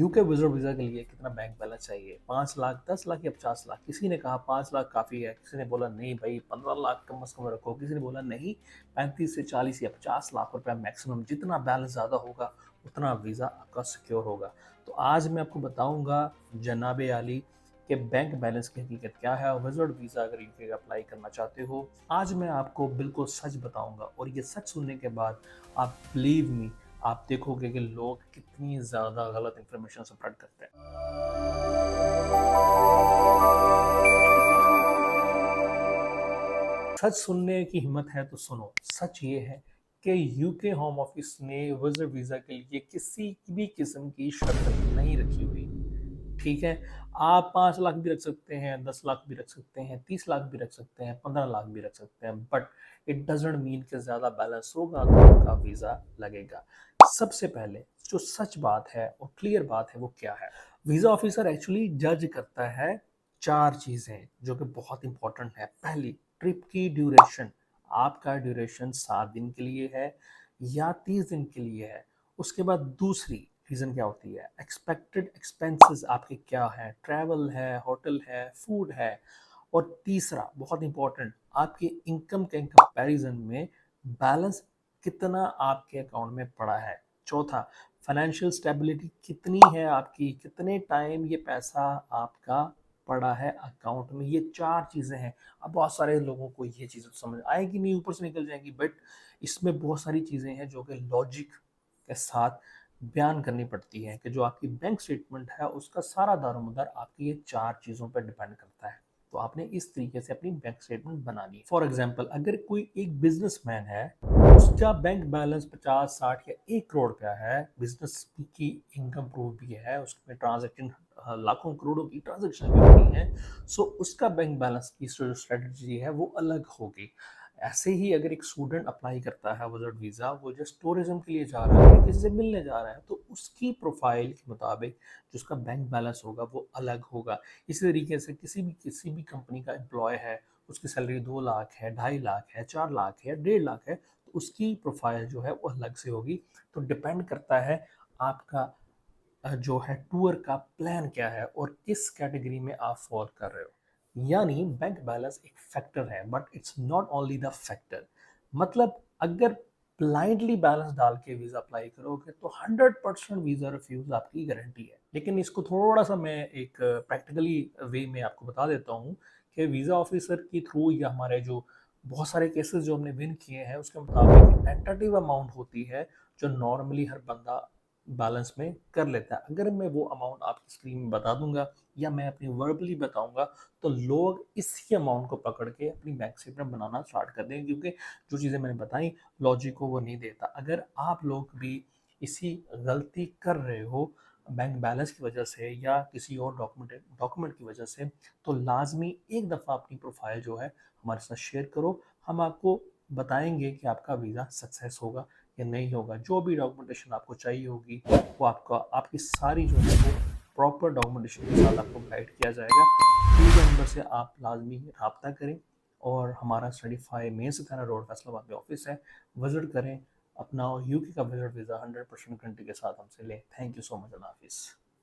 UK visitor visa के लिए कितना बैंक बैलेंस चाहिए? 5 लाख, 10 लाख या 50 लाख? किसी ने कहा 5 लाख काफ़ी है, किसी ने बोला नहीं भाई 15 लाख कम से कम रखो, किसी ने बोला नहीं 35 से 40 या 50 लाख रुपए मैक्सिमम, जितना बैलेंस ज़्यादा होगा उतना वीज़ा आपका सिक्योर होगा। तो आज मैं आपको बताऊँगा जनाब आली कि बैंक बैलेंस की हकीकत क्या है और विजिटर वीज़ा अगर यूके का अप्लाई करना चाहते हो, आज मैं आपको बिल्कुल सच बताऊँगा और ये सच सुनने के बाद आप बिलीव मी आप देखोगे कि लोग कितनी ज़्यादा गलत इन्फॉर्मेशन स्प्रेड करते हैं। सच सुनने की हिम्मत है तो सुनो। सच ये है कि यूके होम ऑफिस ने विजिटर वीज़ा के लिए किसी भी किस्म की शर्त नहीं रखी हुई। ठीक है? आप 5 लाख भी रख सकते हैं, 10 लाख भी रख सकते हैं, 30 लाख भी रख सकते हैं, 15 लाख भी रख सकते हैं, बट इट डज़न्ट मीन कि ज़्यादा बैलेंस होगा तो आपका वीज़ा लगेगा। सबसे पहले जो सच बात है और क्लियर बात है वो क्या है? वीज़ा ऑफिसर एक्चुअली जज करता है 4 चीज़ें जो कि बहुत इंपॉर्टेंट है। पहली, ट्रिप की ड्यूरेशन। आपका ड्यूरेशन 7 दिन के लिए है या 30 दिन के लिए है। उसके बाद दूसरी रीज़न क्या होती है? एक्सपेक्टेड एक्सपेंसेस आपके क्या हैं? ट्रैवल है, होटल है, फूड है। और तीसरा बहुत इंपॉर्टेंट, आपकी इनकम के कंपैरिजन में बैलेंस कितना आपके अकाउंट में पड़ा है। चौथा, फाइनेंशियल स्टेबिलिटी कितनी है आपकी, कितने टाइम ये पैसा आपका पड़ा है अकाउंट में। ये 4 चीज़ें हैं। अब बहुत सारे लोगों को ये चीज़ें तो समझ आएगी नहीं, ऊपर से निकल जाएंगी, बट इसमें बहुत सारी चीज़ें हैं जो कि लॉजिक के साथ बयान करनी पड़ती है कि जो आपकी बैंक स्टेटमेंट है उसका सारा दारोमदार आपकी ये 4 चीज़ों पर डिपेंड करता है। तो आपने इस तरीके से अपनी बैंक स्टेटमेंट बनानी है। फॉर एग्जाम्पल, अगर कोई एक बिजनेसमैन है, उसका बैंक बैलेंस 50, 60 या 1 करोड़ का है, बिजनेस की इनकम प्रूफ भी है, उसमें ट्रांजैक्शन लाखों करोड़ों की ट्रांजैक्शन भी होती है, सो उसका बैंक बैलेंस की जो स्ट्रेटजी है वो अलग होगी। ऐसे ही अगर एक स्टूडेंट अप्लाई करता है विजिट वीज़ा, वो जस्ट टूरिज्म के लिए जा रहा है, किसी से मिलने जा रहा है, तो उसकी प्रोफाइल के मुताबिक जो उसका बैंक बैलेंस होगा वो अलग होगा। इसी तरीके से किसी भी कंपनी का एम्प्लॉय है, उसकी सैलरी 2 लाख है, 2.5 लाख है, 4 लाख है, 1.5 लाख है, तो उसकी प्रोफाइल जो है वो अलग से होगी। तो डिपेंड करता है आपका जो है टूर का प्लान क्या है और किस कैटेगरी में आप फॉल कर रहे हो। यानी बैंक बैलेंस एक फैक्टर है but it's not only the factor. मतलब अगर ब्लाइंडली बैलेंस डाल के वीज़ा अप्लाई करोगे तो 100% वीज़ा रिफ्यूज आपकी गारंटी है। लेकिन इसको थोड़ा सा मैं एक प्रैक्टिकली वे में आपको बता देता हूँ कि वीज़ा ऑफिसर के थ्रू या हमारे जो बहुत सारे केसेस जो हमने विन किए हैं उसके मुताबिक टेंटेटिव अमाउंट होती है जो नॉर्मली हर बंदा बैलेंस में कर लेता है। अगर मैं वो अमाउंट आपकी स्क्रीन में बता दूंगा या मैं अपनी वर्बली बताऊंगा तो लोग इसी अमाउंट को पकड़ के अपनी बैंक स्टेटमेंट बनाना स्टार्ट कर देंगे, क्योंकि जो चीज़ें मैंने बताई लॉजिक को वो नहीं देता। अगर आप लोग भी इसी गलती कर रहे हो बैंक बैलेंस की वजह से या किसी और डॉक्यूमेंट की वजह से, तो लाजमी एक दफ़ा अपनी प्रोफाइल जो है हमारे साथ शेयर करो। हम आपको बताएंगे कि आपका वीज़ा सक्सेस होगा या नहीं होगा। जो भी डॉक्यूमेंटेशन आपको चाहिए होगी वो आपका आपकी सारी जो है वो प्रॉपर डॉक्यूमेंटेशन के साथ आपको गाइड किया जाएगा। टीम नंबर से आप लाजमी रब्ता करें और हमारा सर्टिफाई मेन सितारा रोड फैसलाबाद में ऑफिस है, विजिट करें, अपना यूके का विजिट वीज़ा 100% गारंटी के साथ हमसे लें। Thank you so much. अल्लाह हाफिज़।